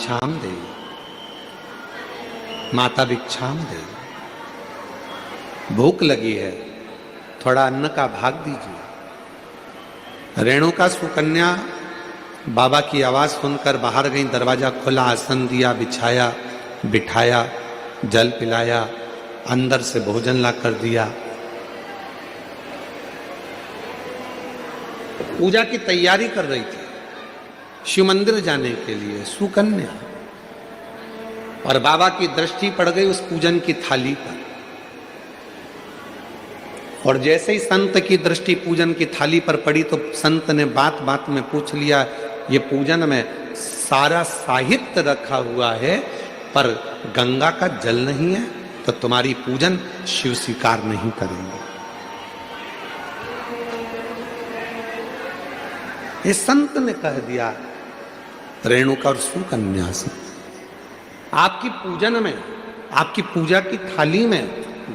भिक्षाम दे, माता भिक्षाम दे, भूख लगी है, थोड़ा अन्न का भाग दीजिए। रेणुका सुकन्या बाबा की आवाज सुनकर बाहर गई, दरवाजा खोला, आसन दिया, बिछाया, बिठाया, जल पिलाया, अंदर से भोजन ला कर दिया। पूजा की तैयारी कर रही थी शिव मंदिर जाने के लिए सुकन्या, और बाबा की दृष्टि पड़ गई उस पूजन की थाली पर। और जैसे ही संत की दृष्टि पूजन की थाली पर पड़ी तो संत ने बात बात में पूछ लिया, ये पूजन में सारा साहित्य रखा हुआ है पर गंगा का जल नहीं है, तो तुम्हारी पूजन शिव स्वीकार नहीं करेंगे। ये संत ने कह दिया रेणुका और सुकन्या से, आपकी पूजन में, आपकी पूजा की थाली में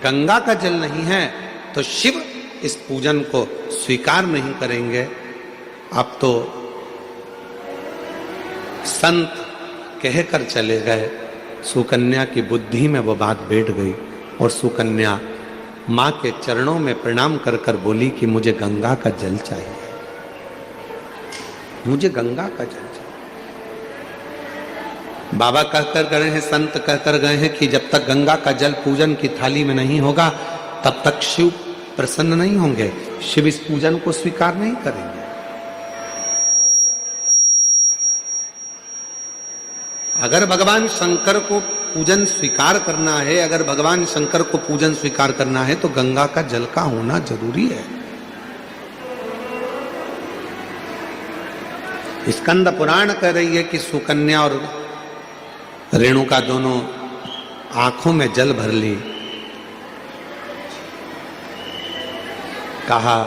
गंगा का जल नहीं है तो शिव इस पूजन को स्वीकार नहीं करेंगे। अब तो संत कहकर चले गए, सुकन्या की बुद्धि में वो बात बैठ गई और सुकन्या मां के चरणों में प्रणाम कर कर बोली कि मुझे गंगा का जल चाहिए, मुझे गंगा का जल चाहिए। बाबा कहकर गए हैं, संत कहकर गए हैं कि जब तक गंगा का जल पूजन की थाली में नहीं होगा तब तक शिव प्रसन्न नहीं होंगे, शिव इस पूजन को स्वीकार नहीं करेंगे। अगर भगवान शंकर को पूजन स्वीकार करना है, अगर भगवान शंकर को पूजन स्वीकार करना है तो गंगा का जल का होना जरूरी है। स्कंद पुराण कह रही है कि सुकन्या और रेणुका दोनों आंखों में जल भर ली, कहा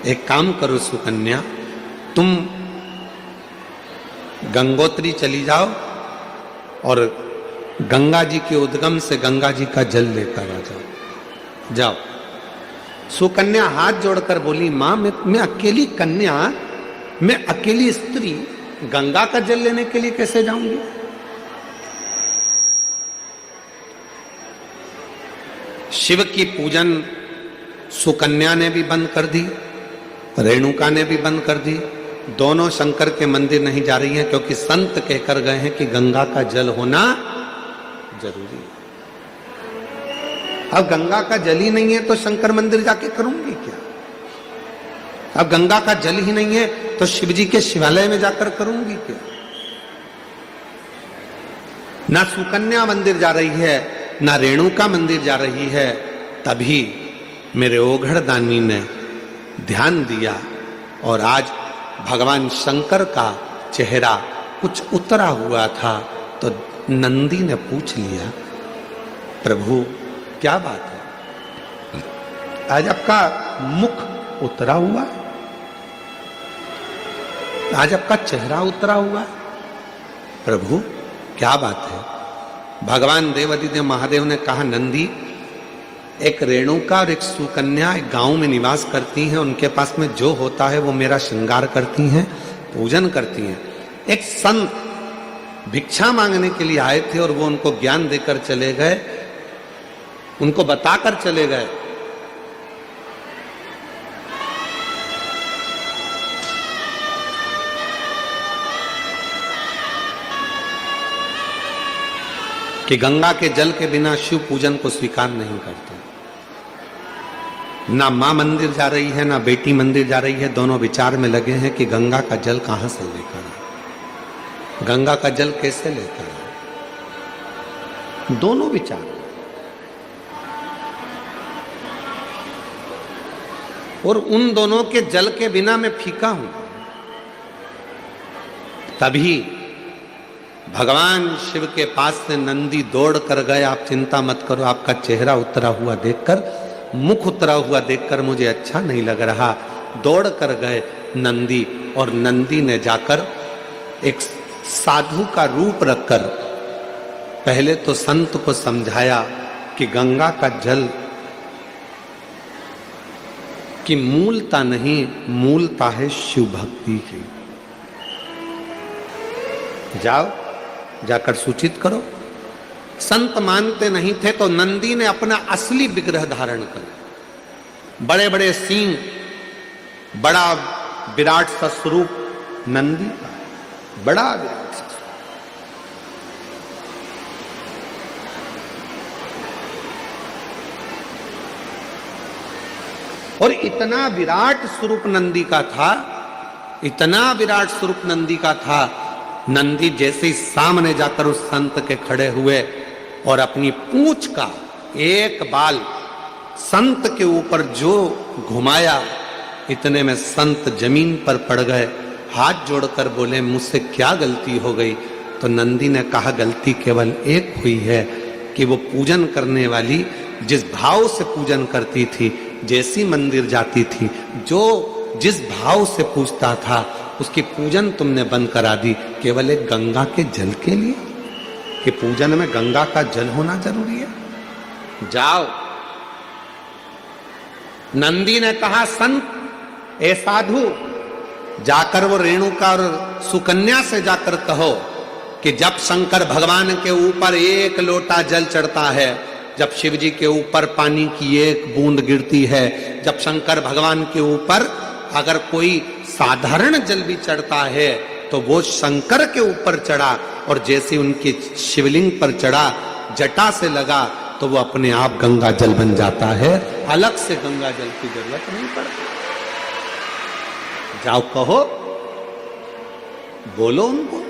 एक काम करो सुकन्या, तुम गंगोत्री चली जाओ और गंगा जी के उद्गम से गंगा जी का जल लेकर आ जाओ। जाओ। सुकन्या हाथ जोड़कर बोली, मां मैं अकेली कन्या, मैं अकेली स्त्री गंगा का जल लेने के लिए कैसे जाऊंगी? शिव की पूजन सुकन्या ने भी बंद कर दी, रेणुका ने भी बंद कर दी। दोनों शंकर के मंदिर नहीं जा रही हैं क्योंकि संत कहकर गए हैं कि गंगा का जल होना जरूरी है। अब गंगा का जल ही नहीं है तो शंकर मंदिर जाके करूंगी क्या? अब गंगा का जल ही नहीं है तो शिव जी के शिवालय में जाकर करूंगी क्या? ना सुकन्या मंदिर जा रही है, ना रेणुका मंदिर जा रही है। तभी मेरे ओघड़ दानी ने ध्यान दिया और आज भगवान शंकर का चेहरा कुछ उतरा हुआ था तो नंदी ने पूछ लिया, प्रभु क्या बात है, आज आपका मुख उतरा हुआ है, आज आपका चेहरा उतरा हुआ है, प्रभु क्या बात है? भगवान देवादिदेव महादेव ने कहा, नंदी एक रेणुका और एक सुकन्या एक गांव में निवास करती हैं, उनके पास में जो होता है वो मेरा श्रृंगार करती हैं, पूजन करती हैं। एक संत भिक्षा मांगने के लिए आए थे और वो उनको ज्ञान देकर चले गए, उनको बताकर चले गए कि गंगा के जल के बिना शिव पूजन को स्वीकार नहीं करते। ना मां मंदिर जा रही है, ना बेटी मंदिर जा रही है, दोनों विचार में लगे हैं कि गंगा का जल कहां से लेकर आए, गंगा का जल कैसे लेकर आए, दोनों विचार। और उन दोनों के जल के बिना मैं फीका हूं। तभी भगवान शिव के पास से नंदी दौड़ कर गए, आप चिंता मत करो, आपका चेहरा उतरा हुआ देखकर, मुख उतरा हुआ देखकर मुझे अच्छा नहीं लग रहा। दौड़ कर गए नंदी और नंदी ने जाकर एक साधु का रूप रखकर पहले तो संत को समझाया कि गंगा का जल की मूलता नहीं, मूलता है शिव भक्ति की। जाओ जाकर सूचित करो। संत मानते नहीं थे तो नंदी ने अपना असली विग्रह धारण कर, बड़े बड़े सींग, बड़ा विराट सा स्वरूप नंदी का, बड़ा विराट सा स्वरूप। और इतना विराट स्वरूप नंदी का था, इतना विराट स्वरूप नंदी का था, नंदी जैसे ही सामने जाकर उस संत के खड़े हुए और अपनी पूंछ का एक बाल संत के ऊपर जो घुमाया, इतने में संत जमीन पर पड़ गए, हाथ जोड़कर बोले मुझसे क्या गलती हो गई। तो नंदी ने कहा गलती केवल एक हुई है कि वो पूजन करने वाली जिस भाव से पूजन करती थी, जैसी मंदिर जाती थी, जो जिस भाव से पूजता था, उसकी पूजन तुमने बंद करा दी केवल एक गंगा के जल के लिए, कि पूजन में गंगा का जल होना जरूरी है। जाओ। नंदी ने कहा संत, ए साधु, जाकर वो रेणुका और सुकन्या से जाकर कहो कि जब शंकर भगवान के ऊपर एक लोटा जल चढ़ता है, जब शिव जी के ऊपर पानी की एक बूंद गिरती है, जब शंकर भगवान के ऊपर अगर कोई साधारण जल भी चढ़ता है तो वो शंकर के ऊपर चढ़ा, और जैसे उनके शिवलिंग पर चढ़ा, जटा से लगा, तो वो अपने आप गंगा जल बन जाता है, अलग से गंगा जल की जरूरत नहीं पड़ती। जाओ कहो, बोलो उनको।